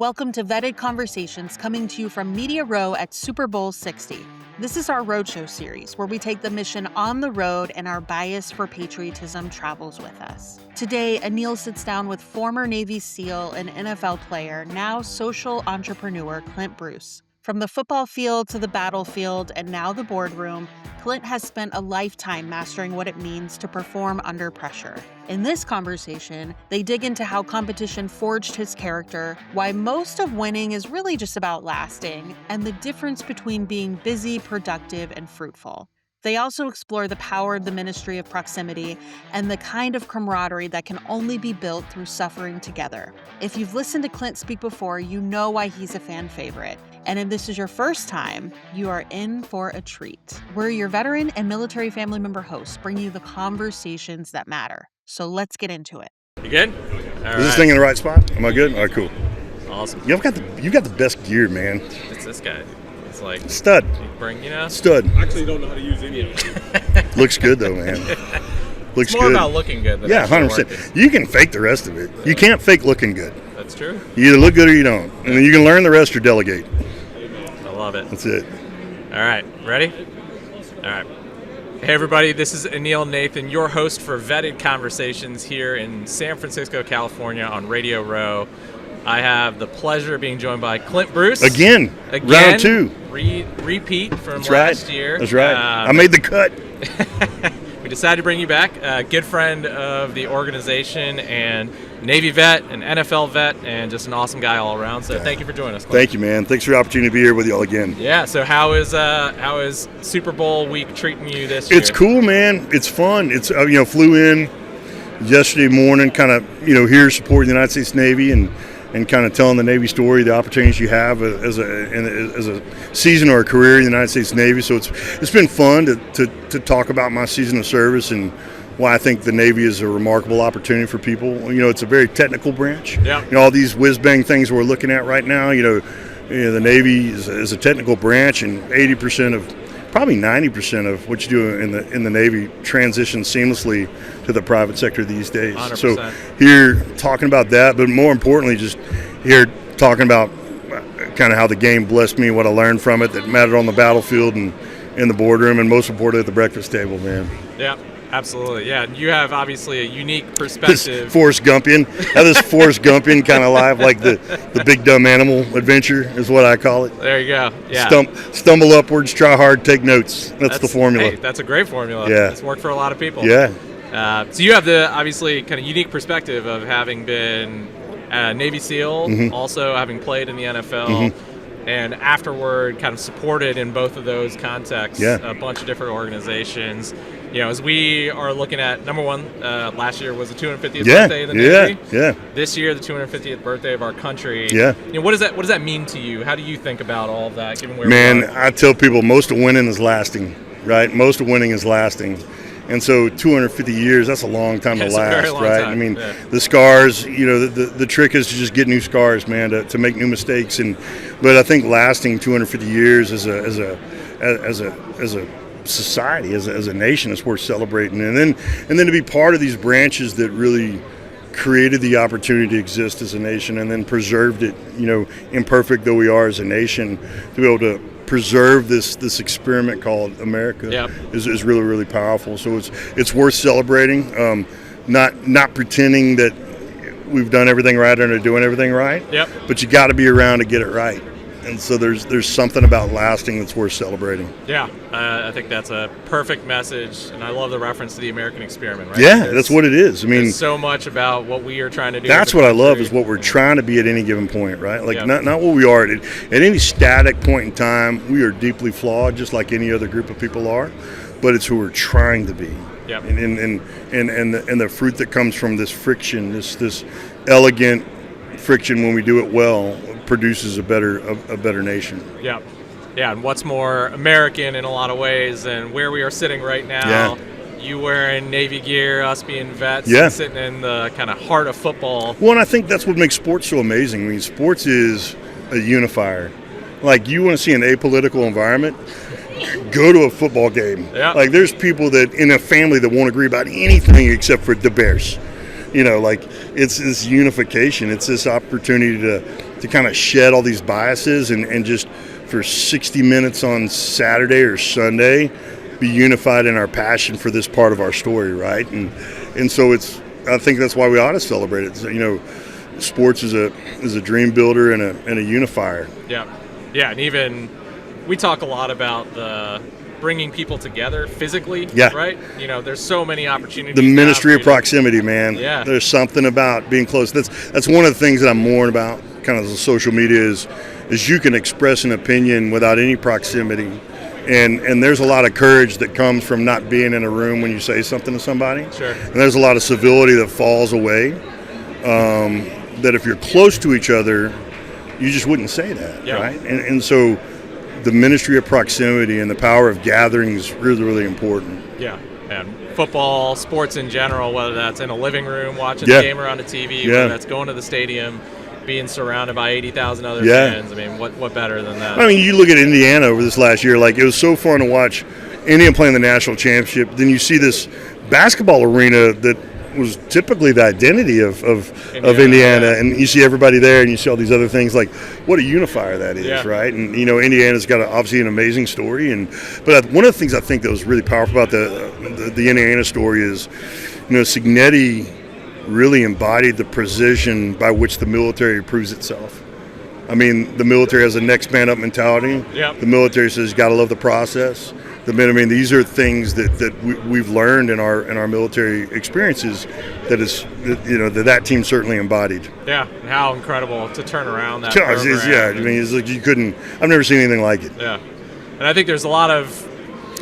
Welcome to Vetted Conversations, coming to you from Media Row at Super Bowl 60. This is our roadshow series where we take the mission on the road and our bias for patriotism travels with us. Today, Anil sits down with former Navy SEAL and NFL player, now social entrepreneur Clint Bruce. From the football field to the battlefield and now the boardroom, Clint has spent a lifetime mastering what it means to perform under pressure. In this conversation, they dig into how competition forged his character, why most of winning is really just about lasting, and the difference between being busy, productive, and fruitful. They also explore the power of the ministry of proximity and the kind of camaraderie that can only be built through suffering together. If you've listened to Clint speak before, you know why he's a fan favorite. And if this is your first time, you are in for a treat. We're your veteran and military family member hosts, bringing you the conversations that matter. So let's get into it. You good? Is this thing in the right spot? Am I good? All right, cool. Awesome. You got the best gear, man. It's this guy. It's like stud. Stud. I actually don't know how to use any of it. Looks good though, man. Looks it's more good. about looking good than 100%. You can fake the rest of it. You can't fake looking good. That's true. You either look good or you don't. And then you can learn the rest or delegate. I love it. That's it. All right. Ready? All right. Hey, everybody. This is Anil Nathan, your host for Vetted Conversations here in San Francisco, California on Radio Row. I have the pleasure of being joined by Clint Bruce. Again. Round two. Repeat from That's last right. year. That's right. I made the cut. We decided to bring you back. A good friend of the organization and Navy vet, an NFL vet, and just an awesome guy all around. So thank you for joining us, Clint. Thank you, man. Thanks for the opportunity to be here with y'all again. Yeah, so how is Super Bowl week treating you this year? It's cool, man. It's fun. It's flew in yesterday morning, kind of here supporting the United States Navy and kind of telling the Navy story, the opportunities you have as a season or a career in the United States Navy. So it's been fun to talk about my season of service and why I think the Navy is a remarkable opportunity for people. It's a very technical branch. Yeah. All these whiz-bang things we're looking at right now, the Navy is a technical branch, and 80% of, probably 90% of what you do in the Navy transitions seamlessly to the private sector these days. 100%. So here talking about that, but more importantly, just here talking about kind of how the game blessed me, what I learned from it that mattered on the battlefield and in the boardroom, and most importantly at the breakfast table, man. Yeah. Absolutely, yeah. You have obviously a unique perspective. This Forrest Gumpian, kind of life, like the big dumb animal adventure is what I call it. There you go. Yeah. Stumble upwards, try hard, take notes. That's the formula. Hey, that's a great formula. Yeah. It's worked for a lot of people. Yeah. So you have the obviously kind of unique perspective of having been a Navy SEAL, Mm-hmm. also having played in the NFL. And afterward, kind of supported in both of those contexts, a bunch of different organizations. As we are looking at, number one, last year was the 250th birthday of the Navy. Yeah. This year, the 250th birthday of our country. Yeah. What does that mean to you? How do you think about all of that, given where we are? I tell people most of winning is lasting, right? Most of winning is lasting. And so 250 years, that's a long time to last, a very long right? time. I mean, the scars, the trick is to just get new scars, man, to make new mistakes. But I think lasting 250 years as a society, as a nation, is worth celebrating. And then to be part of these branches that really created the opportunity to exist as a nation and then preserved it, imperfect though we are as a nation, to be able to preserve this experiment called America is really, really powerful. So it's worth celebrating, not pretending that we've done everything right or doing everything right, but you got to be around to get it right. And so there's something about lasting that's worth celebrating. Yeah, I think that's a perfect message, and I love the reference to the American experiment, right? Yeah, that's what it is. I mean, there's so much about what we are trying to do. That's what I love, is what we're trying to be at any given point, right? Like not what we are at any static point in time. We are deeply flawed, just like any other group of people are, but it's who we're trying to be. Yep. And the fruit that comes from this friction, this elegant friction when we do it well, produces a better nation. Yeah, and what's more American in a lot of ways than where we are sitting right now? Yeah. You wearing Navy gear, us being vets, sitting in the kind of heart of football. Well, and I think that's what makes sports so amazing. I mean, sports is a unifier. Like, you want to see an apolitical environment, go to a football game. Yeah. Like, there's people that in a family that won't agree about anything except for the Bears. Like, it's this unification. It's this opportunity to to kind of shed all these biases and just for 60 minutes on Saturday or Sunday be unified in our passion for this part of our story, right? And so I think that's why we ought to celebrate it. So, sports is a dream builder and a unifier. Yeah, and even we talk a lot about the bringing people together physically, right? There's so many opportunities. The ministry of proximity, man. Yeah. There's something about being close. That's one of the things that I'm mourning about kind of the social media is you can express an opinion without any proximity. And there's a lot of courage that comes from not being in a room when you say something to somebody. Sure. And there's a lot of civility that falls away. That if you're close to each other, you just wouldn't say that, right? And so the ministry of proximity and the power of gathering is really, really important. Yeah, and football, sports in general, whether that's in a living room watching the game around a TV, whether that's going to the stadium, being surrounded by 80,000 other fans. I mean, what better than that? I mean, you look at Indiana over this last year, like it was so fun to watch Indiana playing the national championship. Then you see this basketball arena that was typically the identity of Indiana, and you see everybody there, and you see all these other things. Like, what a unifier that is, right? And Indiana's got obviously an amazing story, but one of the things I think that was really powerful about the Indiana story is, Signetti really embodied the precision by which the military proves itself. I mean, the military has a next man up mentality. The military says you got to love the process. These are things that we've learned in our military experiences that team certainly embodied. Yeah, and how incredible to turn around that program. It's like you couldn't. I've never seen anything like it. Yeah, and I think there's a lot of.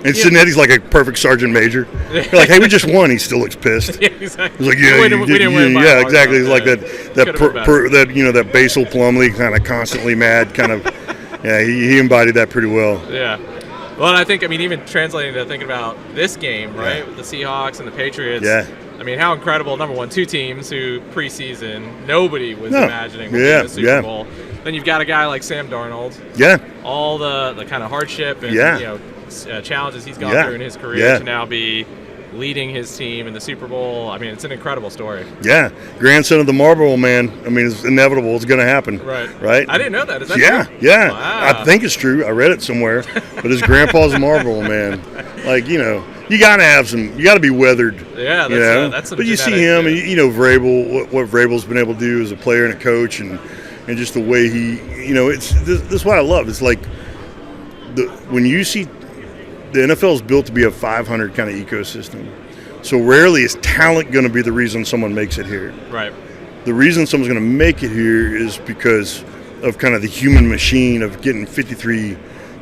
And Cinetti's like a perfect sergeant major. You're like, hey, we just won. He still looks pissed. Yeah, exactly. He's like, we didn't win by yeah, exactly. He's like that that Basil Plumlee kind of constantly mad kind of. Yeah, he embodied that pretty well. Yeah. Well, and I think, even translating to thinking about this game, right, with the Seahawks and the Patriots. Yeah. I mean, how incredible, number one, two teams who preseason nobody was imagining would be in the Super Bowl. Then you've got a guy like Sam Darnold. Yeah. All the kind of hardship and challenges he's gone through in his career to now be leading his team in the Super Bowl. I mean, it's an incredible story. Yeah. Grandson of the Marlboro Man. I mean, it's inevitable. It's going to happen. Right. I didn't know that. Is that true? Yeah. Wow. I think it's true. I read it somewhere. But his grandpa's a Marlboro Man. Like, you got to have some – you got to be weathered. Yeah, that's some But you see him and, Vrabel, what Vrabel's been able to do as a player and a coach and just the way he – it's this is what I love. It's like when you see – the NFL is built to be a 500 kind of ecosystem. So rarely is talent going to be the reason someone makes it here. Right. The reason someone's going to make it here is because of kind of the human machine of getting 53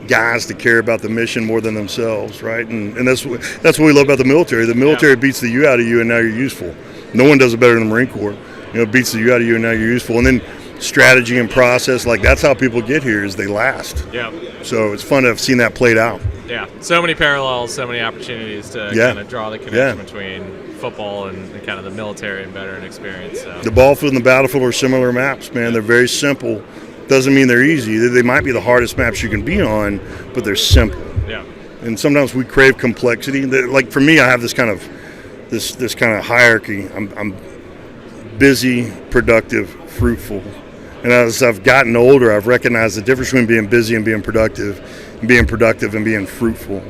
guys to care about the mission more than themselves, right? And that's what we love about the military. The military beats the you out of you, and now you're useful. No one does it better than the Marine Corps. It beats the you out of you, and now you're useful. And then strategy and process, like that's how people get here is they last. Yeah. So it's fun to have seen that played out. Yeah, so many parallels, so many opportunities to kind of draw the connection between football and kind of the military and veteran experience. So. The ball field and the battlefield are similar maps, man. They're very simple. Doesn't mean they're easy. They might be the hardest maps you can be on, but they're simple. Yeah. And sometimes we crave complexity. Like for me, I have this kind of hierarchy. I'm busy, productive, fruitful. And as I've gotten older, I've recognized the difference between being busy and being productive and being fruitful.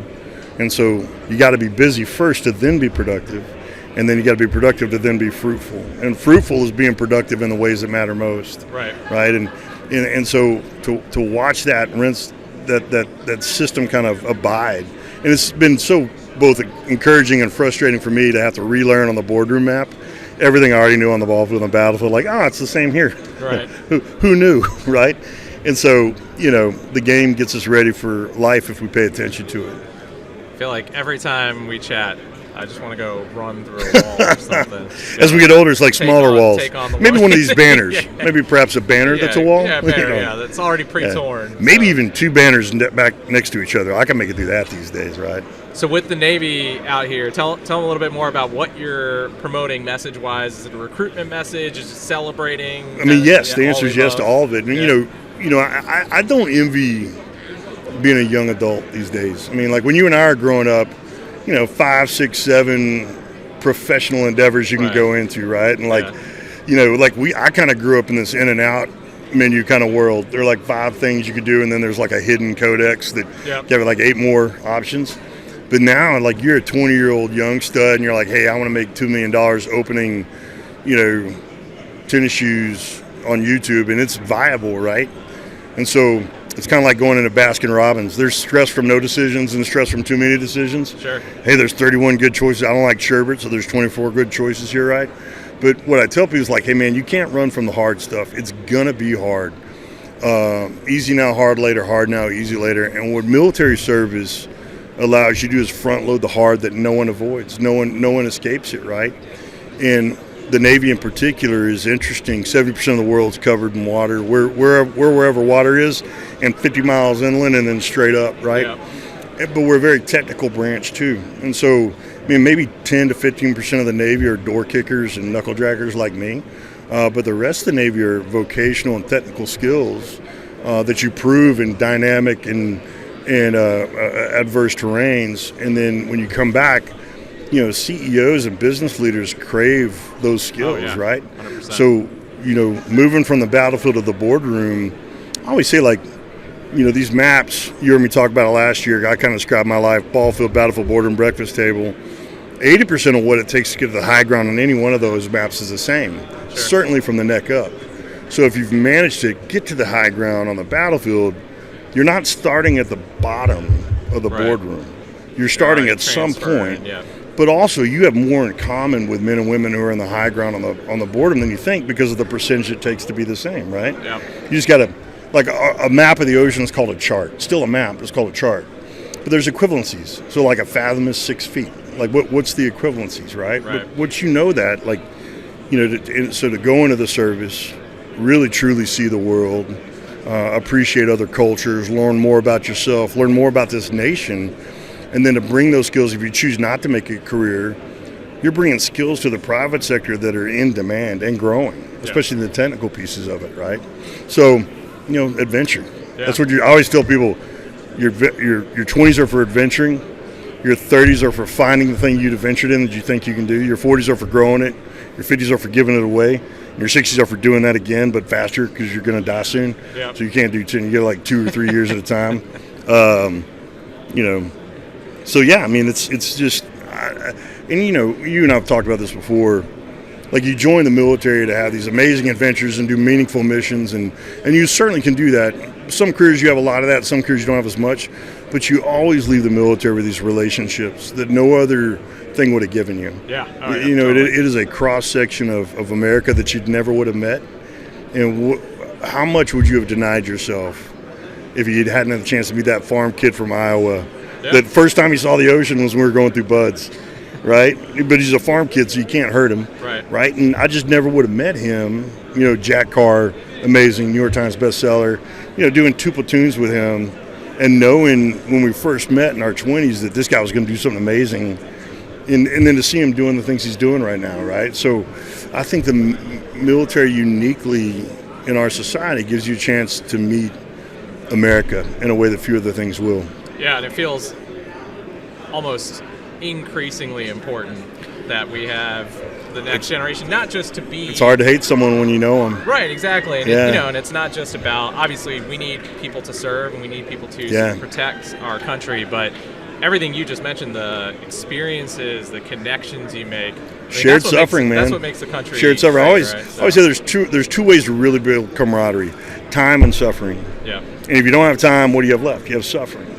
And so you got to be busy first to then be productive, and then you got to be productive to then be fruitful. And fruitful is being productive in the ways that matter most. Right. And so to watch that that system kind of abide, and it's been so both encouraging and frustrating for me to have to relearn on the boardroom map everything I already knew on the ball field and the battlefield. Like, it's the same here. Right. Who knew, right? And so, the game gets us ready for life if we pay attention to it. I feel like every time we chat, I just want to go run through a wall or something. As we get older, it's like smaller walls. Maybe one of these banners. Maybe perhaps a banner that's a wall. Yeah, banner, that's already pre-torn. Maybe even two banners back next to each other. I can make it do that these days, right? So with the Navy out here, tell them a little bit more about what you're promoting message-wise. Is it a recruitment message? Is it celebrating? I mean, yes. The answer is yes to all of it. And, I don't envy being a young adult these days. I mean, like when you and I are growing up, 5, 6, 7 professional endeavors you can go into, right? And I kind of grew up in this in and out menu kind of world. There are like 5 things you could do, and then there's like a hidden codex that give it like 8 more options. But now, like, you're a 20-year-old young stud, and you're like, hey, I want to make $2 million opening, tennis shoes on YouTube, and it's viable, right? And so it's kind of like going into Baskin Robbins. There's stress from no decisions and stress from too many decisions. Sure. Hey, there's 31 good choices. I don't like sherbet, so there's 24 good choices here, right? But what I tell people is like, hey, man, you can't run from the hard stuff. It's going to be hard. Easy now, hard later, hard now, easy later. And what military service allows you to do is front load the hard that no one avoids. No one escapes it, right? And the Navy in particular is interesting. 70% of the world's covered in water. We're wherever water is, and 50 miles inland and then straight up, right? Yeah. But we're a very technical branch too. And so, maybe 10 to 15% of the Navy are door kickers and knuckle draggers like me. But the rest of the Navy are vocational and technical skills that you prove in dynamic and adverse terrains. And then when you come back, CEOs and business leaders crave those skills, right? 100%. So, moving from the battlefield to the boardroom, I always say, like, these maps, you heard me talk about it last year. I kind of described my life: ball field, battlefield, boardroom, breakfast table. 80% of what it takes to get to the high ground on any one of those maps is the same, certainly from the neck up. So if you've managed to get to the high ground on the battlefield, you're not starting at the bottom of the boardroom. You're starting at some point. Yeah. But also, you have more in common with men and women who are in the high ground on the boredom than you think, because of the percentage it takes to be the same, right? Yeah. You just got to, like, a map of the ocean is called a chart. Still a map, it's called a chart. But there's equivalencies. So, like, a fathom is 6 feet. Like, what's the equivalencies, right? Right. But once you know that, like, so to go into the service, really truly see the world, appreciate other cultures, learn more about yourself, learn more about this nation. And then to bring those skills, if you choose not to make a career, you're bringing skills to the private sector that are in demand and growing, especially the technical pieces of it, right? So, adventure. Yeah. That's what I always tell people. Your 20s are for adventuring. Your 30s are for finding the thing you'd adventured in that you think you can do. Your 40s are for growing it. Your 50s are for giving it away. And your 60s are for doing that again, but faster, because you're going to die soon. Yeah. So you can't do 10. You get like 2 or 3 years at a time. So yeah, it's just, and you and I've talked about this before. Like, you join the military to have these amazing adventures and do meaningful missions, and you certainly can do that. Some careers you have a lot of that, some careers you don't have as much, but you always leave the military with these relationships that no other thing would have given you. Yeah. Totally. It is a cross section of America that you never would have met, and how much would you have denied yourself if you hadn't had the chance to meet that farm kid from Iowa? Yeah. The first time he saw the ocean was when we were going through buds, right? But he's a farm kid, so you can't hurt him, right? And I just never would have met him. Jack Carr, amazing New York Times bestseller. Doing 2 platoons with him, and knowing when we first met in our 20s that this guy was going to do something amazing, and then to see him doing the things he's doing right now, right? So I think the military uniquely in our society gives you a chance to meet America in a way that few other things will. Yeah, and it feels almost increasingly important that we have the next generation, not just to be... It's hard to hate someone when you know them. Right, exactly. And, Yeah. and it's not just about... Obviously, we need people to serve, and we need people to protect our country, but everything you just mentioned, the experiences, the connections you make... Shared suffering, man. That's what makes the country... Shared suffering. Great, I always say there's two ways to really build camaraderie: time and suffering. Yeah. And if you don't have time, what do you have left? You have suffering.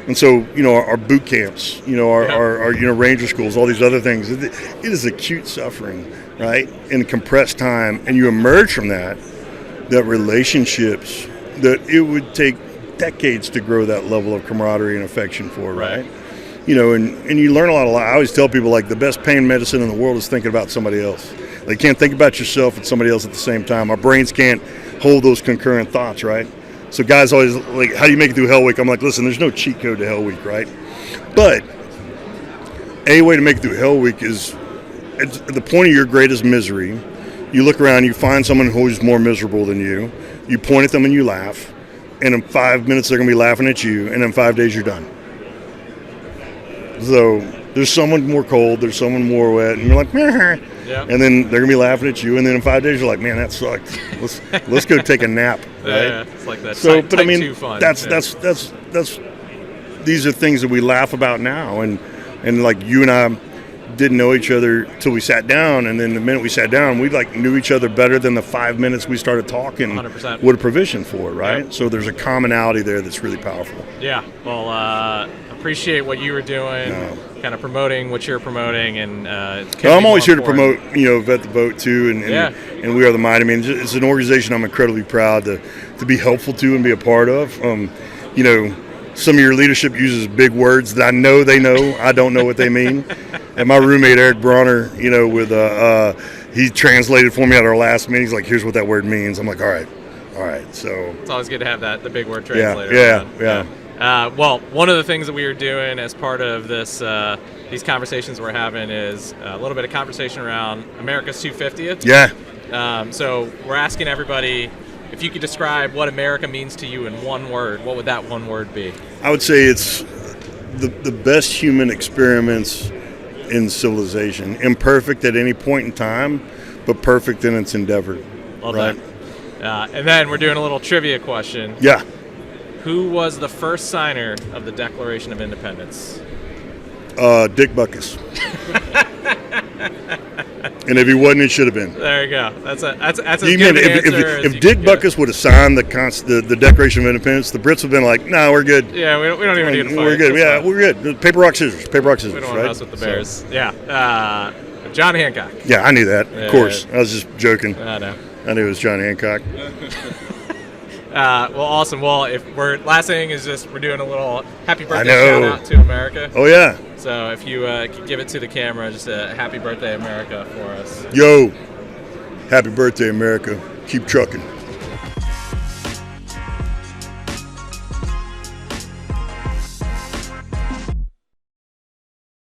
And so, our boot camps, our ranger schools, all these other things, it is acute suffering, right? In compressed time, and you emerge from that relationships that it would take decades to grow that level of camaraderie and affection for, right? And you learn a lot. I always tell people, like, the best pain medicine in the world is thinking about somebody else. They can't think about yourself and somebody else at the same time. Our brains can't hold those concurrent thoughts, right? So guys always like, how do you make it through Hell Week? I'm like, listen, there's no cheat code to Hell Week, right? But a way to make it through Hell Week is at the point of your greatest misery, you look around, you find someone who's more miserable than you, you point at them and you laugh, and in 5 minutes they're going to be laughing at you, and in 5 days you're done. So there's someone more cold, there's someone more wet, and you're like, meh. Yep. And then they're gonna be laughing at you, and then in 5 days you're like, man, that sucked. Let's go take a nap, right? Yeah, it's like that. So, type, but I type mean, 2 fun. that's these are things that we laugh about now, and like you and I didn't know each other till we sat down, and then the minute we sat down, we like knew each other better than the 5 minutes we started talking 100%. would have provisioned for, right? Yep. So there's a commonality there that's really powerful. Yeah. Well, appreciate what you were doing, kind of promoting what you're promoting, and I'm always here to promote, Vet the Boat too, and We Are the Mind. I mean, it's an organization I'm incredibly proud to be helpful to and be a part of. Some of your leadership uses big words that I know they know. I don't know what they mean. And my roommate Eric Bronner, he translated for me at our last meeting. He's like, "Here's what that word means." I'm like, "All right." So it's always good to have the big word translator. Yeah. Well, one of the things that we are doing as part of this these conversations we're having is a little bit of conversation around America's 250th. Yeah. So we're asking everybody, if you could describe what America means to you in one word, what would that one word be? I would say it's the best human experiments in civilization. Imperfect at any point in time, but perfect in its endeavor. Love right? that. And then we're doing a little trivia question. Yeah. Who was the first signer of the Declaration of Independence? Dick Buckus. And if he wasn't, it should have been. There you go. That's as good an answer as if you Dick can get. Buckus would have signed the Declaration of Independence, the Brits would have been like, "No, we're good. Yeah, we don't even need to fight. We're good. Yeah, we're good. Paper rock scissors. Paper rock scissors. We don't right? want to mess with the Bears. Yeah. John Hancock. Yeah, I knew that. Yeah, of course, I was just joking. I know. I knew it was John Hancock. Well, awesome. Well, last thing is just we're doing a little happy birthday know. shout out to America. Oh yeah. So if you could give it to the camera, just a happy birthday, America, for us. Yo, happy birthday, America. Keep trucking.